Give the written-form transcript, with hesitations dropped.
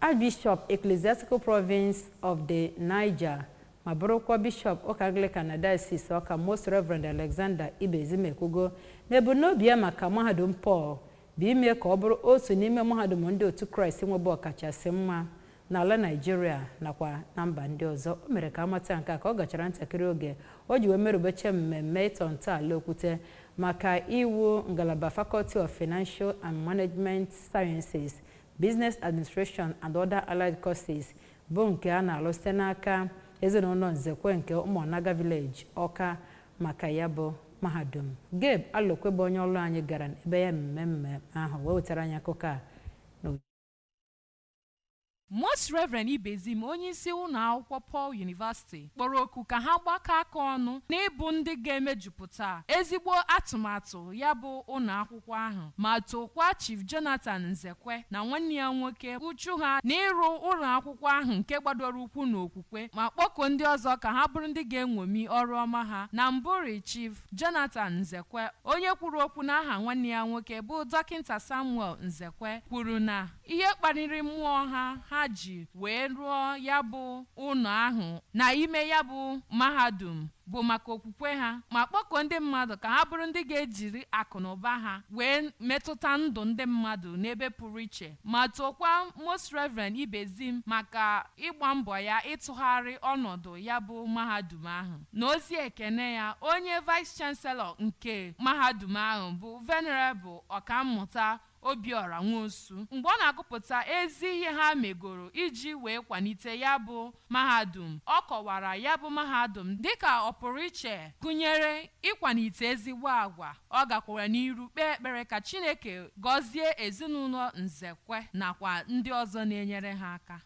Archbishop Ecclesiastical Province of the Niger, ma bụrụkwa Bishop ụka Anglican na Diocese Ọka Most Reverend Alexander Ibezim ekwugo na ebumnobi ya maka Mahadum Paul bụ ime ka ọ bụrụ otu n'ime mahadum ndị otu Kraịst nwebe ọkachasị mma n'ala Nigeria nakwa na mba ndị ọzọ. O mere ka amata nke ka ọ gachara ntakịrị oge o ji wee merụbeche mmemme ịtọ ntọala okwute maka iwu ngalaba Faculty of Financial and Management Sciences, Business Administration and Other Allied Courses bụ nke a na-alụ site n'aka ezinụlọ Nzekwe nke Ụmụọnaga Village Ọka maka ya bụ mahadum. Gabe Alokwe bụ onye ọrụ anyị gara ebe ya mmemme ahụ wee wetara anyị akụkọ a. Most Reverend Ibezim, onye isi ụlọ akwụkwọ Paul University, kpọrọ oku ka ha gbakọ aka ọnụ n'ịbụ ndị ga-emejupụta ezigbo atụmatụ ya bụ ụlọ akwụkwọ ahụ, ma tokwa Chief Jonathan Nzekwe na nwanne ya nwoke uchu ha n'ịrụ ụlọ akwụkwọ ahụ nke gbadoro ụkwụ n'okwukwe, ma kpọkuo ndị ọzọ ka ha bụrụ ndị ga-enwomi ọrụ ọma ha. Na mbụri, Chief Jonathan Nzekwe, onye kwuru okwu n'aha nwanne ya nwoke bụ Dọkịta Samuel Nzekwe, kwuru na ihe kpaliri mmụọ ha ji wee rụọ ya bụ ụlọ ahụ na ime ya bụ mahadum bụ maka okwukwe ha, ma kpọkuo ndị mmadụ ka ha bụrụ ndị ga-ejiri akụ na ụba ha wee metụta ndụ ndị mmadụ n'ebe pụrụ iche, ma tokwa Most Reverend Ibezim maka ịgba mbọ ya ịtụgharị ọnọdụ ya bụ mahadum ahụ. N'ozi ekene ya, onye Vice Chancellor nke mahadum ahụ bụ Venerable Ọkammụta Obiora Nwosu, mgbe ọ na-agụpụta ezi ihe ha megoro iji wee kwalite ya bụ mahadum, ọ kọwara ya bụ mahadum dịka ọ pụrụ iche gụnyere ịkwalite ezigbo agwa. Ọ gakwara n'iru kpee ekpere ka Chineke gọzie ezinụlọ Nzekwe nakwa ndị ọzọ na-enyere ha aka.